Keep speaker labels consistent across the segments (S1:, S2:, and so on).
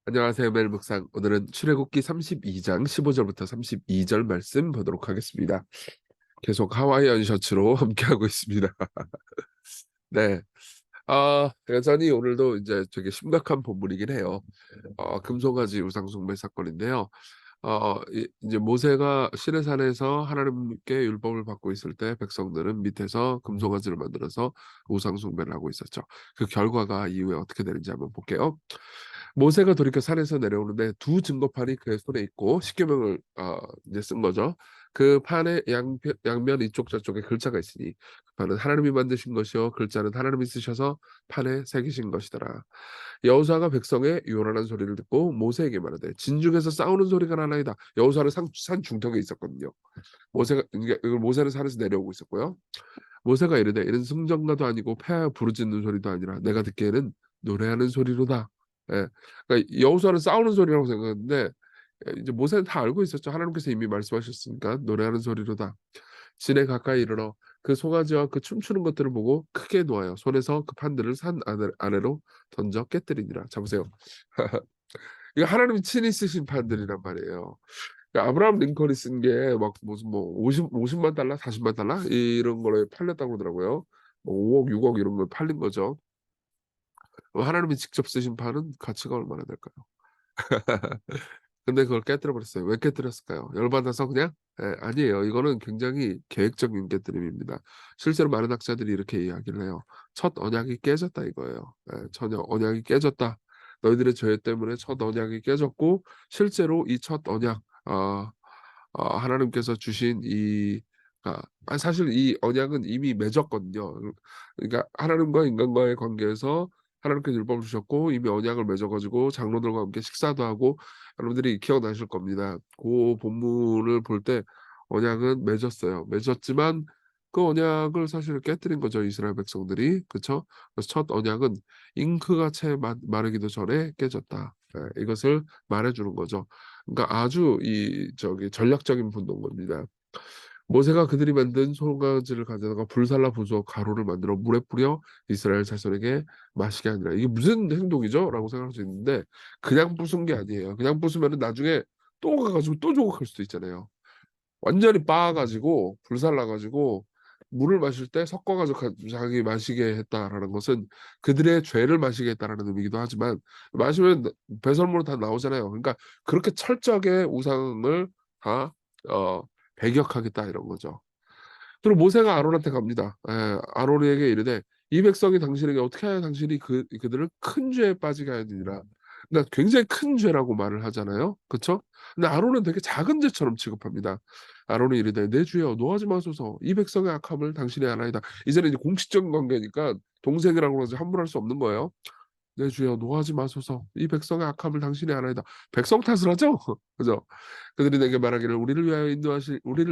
S1: 안녕하세요. 멜 묵상. 오늘은 출애굽기 32장 15절부터 32절 말씀 보도록 하겠습니다. 계속 하와이안 셔츠로 함께하고 있습니다. 네. 여전히 오늘도 이제 되게 심각한 본문이긴 해요. 금송아지 우상 숭배 사건인데요. 이제 모세가 시내산에서 하나님께 율법을 받고 있을 때 백성들은 밑에서 금송아지를 만들어서 우상 숭배를 하고 있었죠. 그 결과가 이후에 어떻게 되는지 한번 볼게요. 모세가 돌이켜 산에서 내려오는데 두 증거판이 그의 손에 있고 십계명을 이제 쓴 거죠. 그 판의 양면 이쪽 저쪽에 글자가 있으니 그 판은 하나님이 만드신 것이요 글자는 하나님이 쓰셔서 판에 새기신 것이더라. 여호수아가 백성의 요란한 소리를 듣고 모세에게 말하되 진중에서 싸우는 소리가 나나이다. 여호수아는 산 중턱에 있었거든요. 모세는 산에서 내려오고 있었고요. 모세가 이르되 이는 승전가도 아니고 패하여 부르짖는 소리도 아니라 내가 듣기에는 노래하는 소리로다. 예. 그러니까 여호수아는 싸우는 소리라고 생각했는데 이제 모세는 다 알고 있었죠. 하나님께서 이미 말씀하셨으니까 노래하는 소리로다. 진에 가까이 이르러 그 송아지와 그 춤추는 것들을 보고 크게 놓아요. 손에서 그 판들을 산 아래로 던져 깨뜨리니라. 자 보세요. 이거 하나님이 친히 쓰신 판들이란 말이에요. 그러니까 아브라함 링컨이 쓴 게 막 무슨 뭐 50만 달러, 40만 달러 이런 거에 팔렸다고 그러더라고요. 뭐 5억, 6억 이런 거 팔린 거죠. 하나님이 직접 쓰신 판은 가치가 얼마나 될까요? 근데 그걸 깨뜨려 버렸어요. 왜 깨뜨렸을까요? 열받아서 그냥? 예, 아니에요. 이거는 굉장히 계획적인 깨뜨림입니다. 실제로 많은 학자들이 이렇게 이야기를 해요. 첫 언약이 깨졌다 이거예요. 예, 전혀 언약이 깨졌다. 너희들의 죄 때문에 첫 언약이 깨졌고 실제로 이 첫 언약 하나님께서 주신 사실 이 언약은 이미 맺었거든요. 그러니까 하나님과 인간과의 관계에서 하나님께서 율법을 주셨고 이미 언약을 맺어 가지고 장로들과 함께 식사도 하고 여러분들이 기억나실 겁니다. 그 본문을 볼 때 언약은 맺었어요. 맺었지만 그 언약을 사실 깨뜨린 거죠, 이스라엘 백성들이. 그쵸? 그래서 첫 언약은 잉크가 채 마르기도 전에 깨졌다. 예, 이것을 말해 주는 거죠. 그러니까 아주 전략적인 분도인 겁니다. 모세가 그들이 만든 송아지를 가져다가 불살라 부수어 가루를 만들어 물에 뿌려 이스라엘 자손에게 마시게 하니라. 이게 무슨 행동이죠? 라고 생각할 수 있는데 그냥 부순 게 아니에요. 그냥 부수면은 나중에 또 가 가지고 또 조각할 수도 있잖아요. 완전히 빻아 가지고 불살라 가지고 물을 마실 때 섞어 가지고 자기 마시게 했다라는 것은 그들의 죄를 마시게 했다라는 의미이기도 하지만 마시면 배설물로 다 나오잖아요. 그러니까 그렇게 철저하게 우상을 다 어 배격하겠다 이런 거죠. 그리고 모세가 아론한테 갑니다. 예. 아론에게 이르되 이 백성이 당신에게 어떻게 하여 당신이 그들을 큰 죄에 빠지게 하느니라. 그러니까 굉장히 큰 죄라고 말을 하잖아요. 그쵸? 근데 아론은 되게 작은 죄처럼 취급합니다. 아론이 이르되 내 주여 노하지 마소서 이 백성의 악함을 당신이 아나이다. 이제는 이제 공식적인 관계니까 동생이라고 그러지 함부로 할 수 없는 거예요. 내 주여 노하지 마소서 이 백성의 악함을 당신이 아나이다. 백성 탓을 하죠. 그죠? 그들이 내게 말하기를 우리를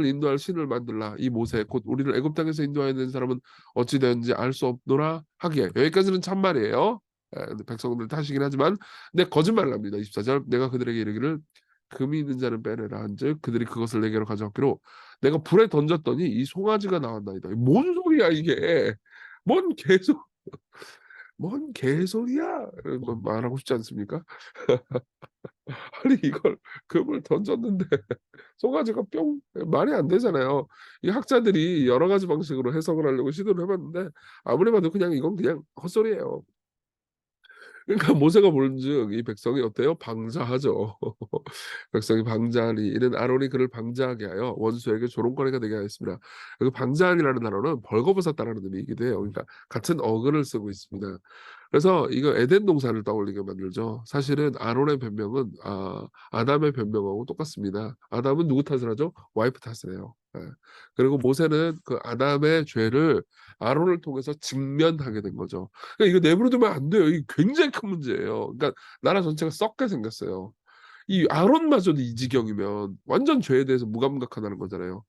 S1: 인도할 신을 만들라. 이 모세 곧 우리를 애굽 땅에서 인도하여 낸 사람은 어찌 되었는지 알 수 없노라 하기에 여기까지는 참말이에요. 근데 백성들 탓이긴 하지만 근데 거짓말을 합니다. 24절 내가 그들에게 이르기를 금이 있는 자는 빼내라 한즉 그들이 그것을 내게로 가져왔기로 내가 불에 던졌더니 이 송아지가 나왔나이다. 뭔 소리야 이게? 뭔 개소 뭔 개소리야! 이런 거 말하고 싶지 않습니까? 아니 이걸 금을 던졌는데 송아지가 뿅 말이 안 되잖아요. 이 학자들이 여러 가지 방식으로 해석을 하려고 시도를 해 봤는데 아무리 봐도 그냥 이건 그냥 헛소리예요. 그러니까 모세가 본즉 이 백성이 어때요? 방자하죠. 백성이 방자하니 이는 아론이 그를 방자하게 하여 원수에게 조롱거리가 되게 하였습니다. 그 방자한이라는 단어는 벌거벗었다라는 의미이기도 해요. 그러니까 같은 어근을 쓰고 있습니다. 그래서 이거 에덴 동산을 떠올리게 만들죠. 사실은 아론의 변명은 아담의 변명하고 똑같습니다. 아담은 누구 탓을 하죠? 와이프 탓을 해요. 예. 그리고 모세는 그 아담의 죄를 아론을 통해서 직면하게 된 거죠. 그러니까 이거 내버려 두면 안 돼요. 이게 굉장히 큰 문제예요. 그러니까 나라 전체가 썩게 생겼어요. 이 아론마저도 이 지경이면 완전 죄에 대해서 무감각하다는 거잖아요.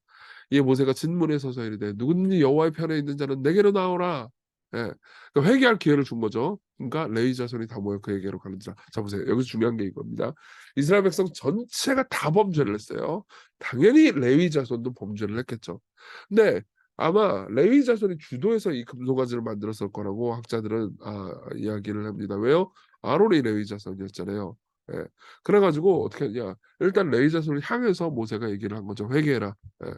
S1: 이에 모세가 진문에 서서 이르되 누구든지 여호와의 편에 있는 자는 내게로 나오라. 예. 그러니까 회개할 기회를 준 거죠. 그러니까 레위 자손이 다 모여 그에게로 가는지라. 자 보세요. 여기서 중요한 게 이겁니다. 이스라엘 백성 전체가 다 범죄를 했어요. 당연히 레위 자손도 범죄를 했겠죠. 근데 아마 레위 자손이 주도해서 이 금송아지를 만들었을 거라고 학자들은 이야기를 합니다. 왜요? 아론이 레위 자손이었잖아요. 예. 그래 가지고 어떻게 했냐. 일단 레위 자손을 향해서 모세가 얘기를 한 거죠. "회개해라." 예.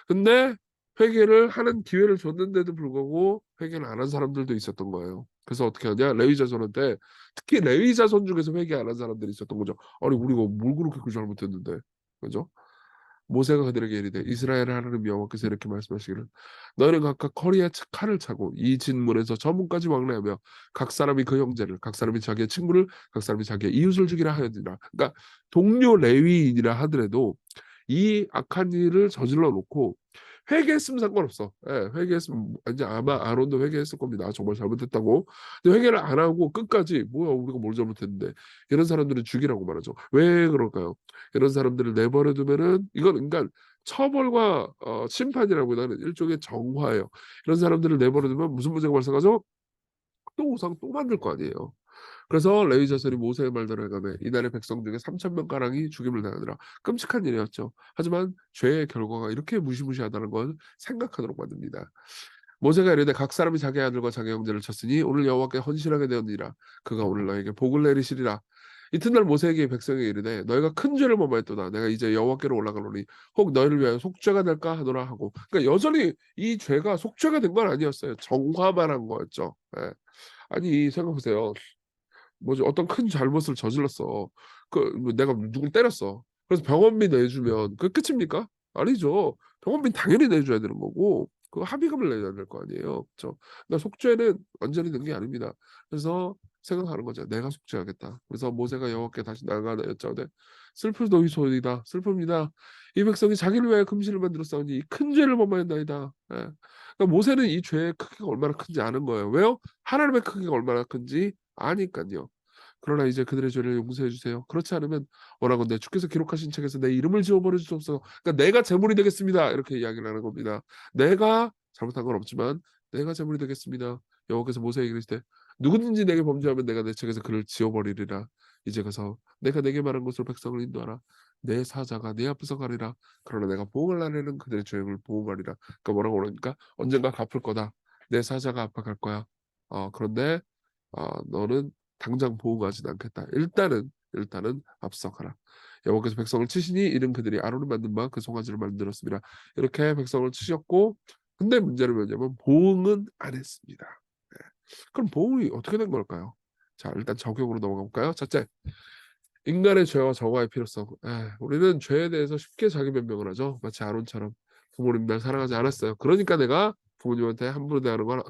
S1: 근데 회개를 하는 기회를 줬는데도 불구하고 회개를 안 한 사람들도 있었던 거예요. 그래서 어떻게 하냐. 레위 자손한테 특히 레위 자손 중에서 회개 안 한 사람들이 있었던 거죠. "아니 우리가 뭘 그렇게 그 잘못했는데." 그죠? 모세가 그들에게 이르되 이스라엘의 하나님 여호와께서 이렇게 말씀하시기를 너희는 각각 허리에 칼을 차고 이 진문에서 저 문까지 왕래하며 각 사람이 그 형제를 각 사람이 자기의 친구를 각 사람이 자기의 이웃을 죽이라 하였느니라. 그러니까 동료 레위인이라 하더라도 이 악한 일을 저질러 놓고 회개했으면 상관없어. 예, 회개했으면 이제 아마 아론도 회개했을 겁니다. 정말 잘못했다고. 근데 회개를 안 하고 끝까지 "뭐야 우리가 뭘 잘못했는데." 이런 사람들은 죽이라고 말하죠. 왜 그럴까요? 이런 사람들을 내버려 두면은 이건 그러니까 처벌과 심판이라기보다는 일종의 정화예요. 이런 사람들을 내버려 두면 무슨 문제가 발생하죠? 또 우상 또 만들 거 아니에요. 그래서 레위 자손이 모세의 말대로 행하매 이날의 백성 중에 3천 명 가량이 죽임을 당하니라. 끔찍한 일이었죠. 하지만 죄의 결과가 이렇게 무시무시하다는 걸 생각하도록 만듭니다. 모세가 이르되 각 사람이 자기 아들과 자기 형제를 쳤으니 오늘 여호와께 헌신하게 되었느니라. 그가 오늘 너에게 복을 내리시리라. 이튿날 모세에게 백성에게 이르되 너희가 큰 죄를 범하였도다. 내가 이제 여호와께로 올라가노니 혹 너희를 위하여 속죄가 될까 하노라 하고. 그러니까 여전히 이 죄가 속죄가 된 건 아니었어요. 정화만 한 거였죠. 예. 아니 생각해 보세요. 뭐지 어떤 큰 잘못을 저질렀어. 뭐 내가 누굴 때렸어. 그래서 병원비 내주면 그게 끝입니까? 아니죠. 병원비는 당연히 내줘야 되는 거고 그 합의금을 내야 될 거 아니에요. 그쵸? 그러니까 속죄는 완전히 된 게 아닙니다. 그래서 생각하는 거죠. '내가 속죄하겠다.' 그래서 모세가 여호와께 다시 나아가나 여짜오되 슬프도이소이다. 슬픕니다. 이 백성이 자기를 위하여 금신을 만들었사오니 이 큰 죄를 범하였나이다. 예. 그러니까 모세는 이 죄의 크기가 얼마나 큰지 아는 거예요. 왜요? 하나님의 크기가 얼마나 큰지 아니깐요. 그러나 이제 그들의 죄를 용서해 주세요. 그렇지 않으면 원하건대 주께서 기록하신 책에서 내 이름을 지워 버려 주옵소서. 그러니까 "내가 제물이 되겠습니다." 이렇게 이야기를 하는 겁니다. 내가 잘못한 건 없지만 "내가 제물이 되겠습니다." 여호와께서 모세에게 이르시되 "누구든지 내게 범죄하면 내가 내 책에서 그를 지워 버리리라. 이제 가서 내가 내게 말한 곳으로 백성을 인도하라. 내 사자가 네 앞에서 가리라. 그러나 내가 보응할 날에는 그들의 죄악을 보응하리라." 그러니까 뭐라고 그러니까 "언젠가 갚을 거다. 내 사자가 앞에 갈 거야. 그런데 너는 당장 보응하진 않겠다. 일단은 앞서가라. 여호와께서 백성을 치시니 이는 그들이 아론이 만든 바 그 송아지를 만들었습니다. 이렇게 백성을 치셨고 근데 문제는 뭐냐면 보응은 안 했습니다. 네. 그럼 보응이 어떻게 된 걸까요? 자 일단 적용으로 넘어가 볼까요? 첫째, 인간의 죄와 정화의 필요성. 우리는 죄에 대해서 쉽게 자기 변명을 하죠. 마치 아론처럼 부모님 날 사랑하지 않았어요. 그러니까 내가 부모님한테 함부로 대하는 건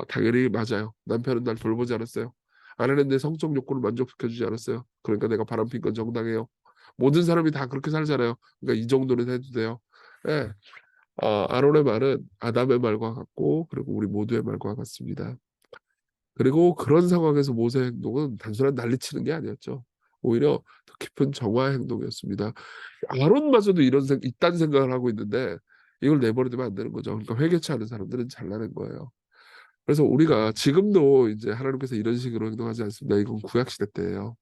S1: 당연히 맞아요. 남편은 날 돌보지 않았어요. 아내는 내 성적 욕구를 만족시켜 주지 않았어요. 그러니까 내가 바람핀 건 정당해요. 모든 사람이 다 그렇게 살잖아요. 그러니까 이 정도는 해도 돼요. 예. 아론의 말은 아담의 말과 같고 그리고 우리 모두의 말과 같습니다. 그리고 그런 상황에서 모세의 행동은 단순한 난리치는 게 아니었죠. 오히려 더 깊은 정화의 행동이었습니다. 아론마저도 이딴 생각을 하고 있는데 이걸 내버려 두면 안 되는 거죠. 그러니까 회개치 않은 사람들은 잘나는 거예요. 그래서 우리가 지금도 이제 하나님께서 이런 식으로 행동하지 않습니다. 이건 구약 시대 때예요.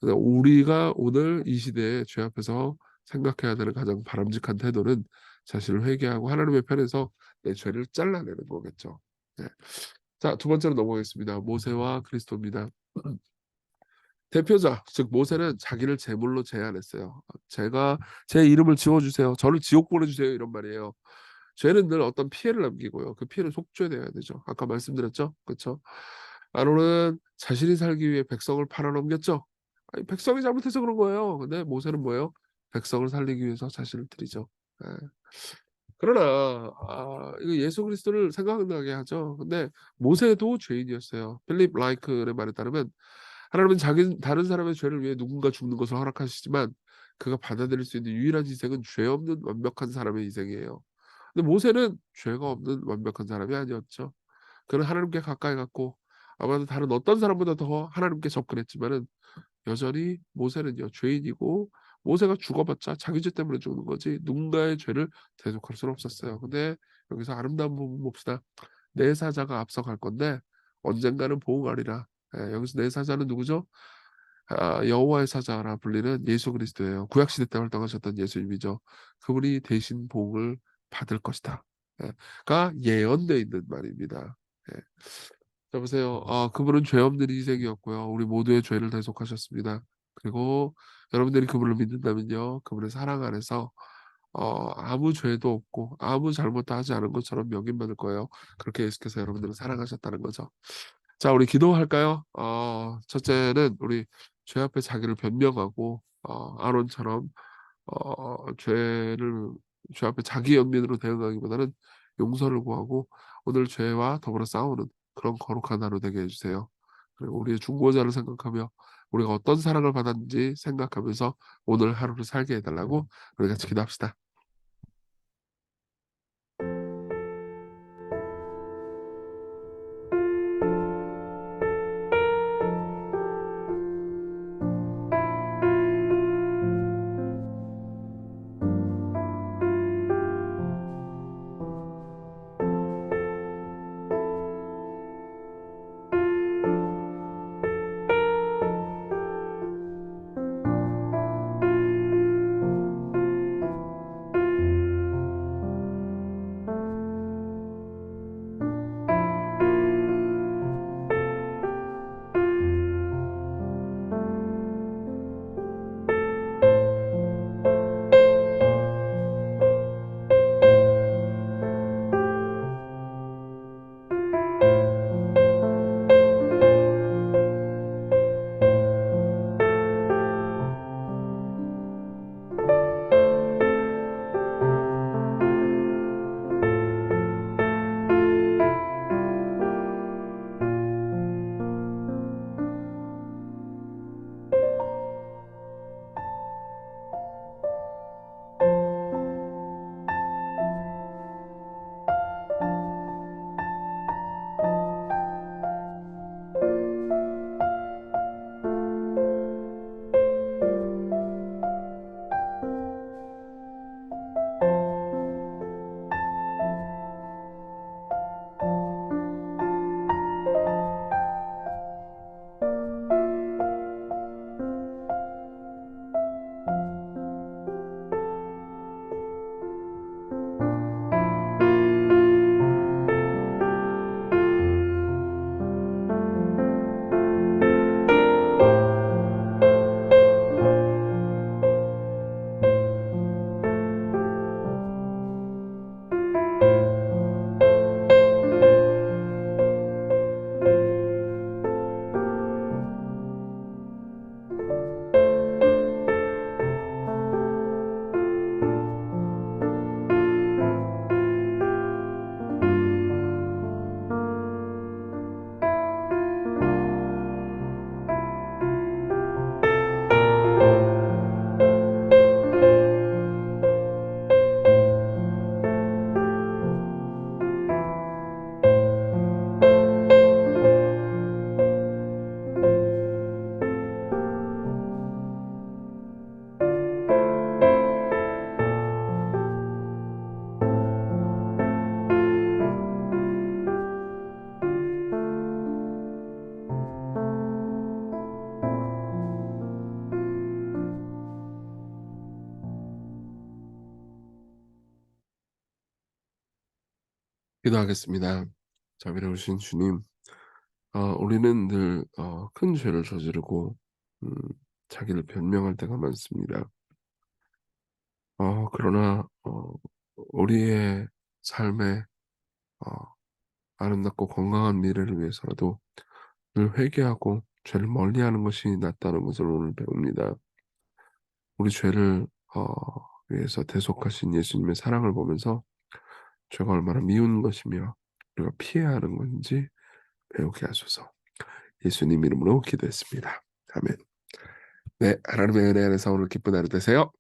S1: 그래서 우리가 오늘 이 시대에 죄 앞에서 생각해야 되는 가장 바람직한 태도는 자신을 회개하고 하나님의 편에서 내 죄를 잘라내는 거겠죠. 네. 자, 두 번째로 넘어가겠습니다. 모세와 그리스도입니다. 대표자 즉 모세는 자기를 제물로 제안했어요. "제가 제 이름을 지워 주세요. 저를 지옥 보내 주세요." 이런 말이에요. 죄는 늘 어떤 피해를 남기고요. 그 피해는 속죄돼야 되죠. 아까 말씀드렸죠. 그쵸? 아론은 자신이 살기 위해 백성을 팔아넘겼죠. 아니 백성이 잘못해서 그런 거예요. 근데 모세는 뭐예요? 백성을 살리기 위해서 자신을 드리죠. 예. 그러나 이거 예수 그리스도를 생각나게 하죠. 근데 모세도 죄인이었어요. 필립 라이클의 말에 따르면 하나님은 자기 다른 사람의 죄를 위해 누군가 죽는 것을 허락하시지만 그가 받아들일 수 있는 유일한 희생은 죄 없는 완벽한 사람의 희생이에요. 근데 모세는 죄가 없는 완벽한 사람이 아니었죠. 그는 하나님께 가까이 갔고 아마도 다른 어떤 사람보다 더 하나님께 접근했지만은 여전히 모세는요 죄인이고 모세가 죽어봤자 자기 죄 때문에 죽는 거지 누군가의 죄를 대속할 수는 없었어요. 근데 여기서 아름다운 부분 봅시다. 내 사자가 앞서갈 건데 언젠가는 보응하리라. 여기서 내 사자는 누구죠? 여호와의 사자라 불리는 예수 그리스도예요. 구약 시대 때 활동하셨던 예수님이죠. 그분이 대신 보응을 받을 것이다. 가 예언되어 있는 말입니다. 예. 자 보세요. 그분은 죄 없는 희생이었고요. 우리 모두의 죄를 대속하셨습니다. 그리고 여러분들이 그분을 믿는다면요. 그분의 사랑 안에서 아무 죄도 없고 아무 잘못도 하지 않은 것처럼 명예받을 거예요. 그렇게 예수께서 여러분들을 사랑하셨다는 거죠. 자, 우리 기도할까요? 첫째는 우리 죄 앞에 자기를 변명하고 아론처럼 죄를 죄 앞에 자기 연민으로 대응하기보다는 용서를 구하고 오늘 죄와 더불어 싸우는 그런 거룩한 하루 되게 해 주세요. 그리고 우리의 중보자를 생각하며 우리가 어떤 사랑을 받았는지 생각하면서 오늘 하루를 살게 해 달라고 우리 같이 기도합시다. 기도하겠습니다. 자비로우신 주님, 우리는 늘 큰 죄를 저지르고 음 자기를 변명할 때가 많습니다. 그러나 우리의 삶에 어 아름답고 건강한 미래를 위해서라도 늘 회개하고 죄를 멀리하는 것이 낫다는 것을 오늘 배웁니다. 우리 죄를 위해서 대속하신 예수님의 사랑을 보면서 죄가 얼마나 미운 것이며 우리가 피해야 하는 건지 배우게 하소서. 예수님 이름으로 기도했습니다. 아멘. 네, 하나님의 은혜 안에서 오늘 기쁜 하루 되세요.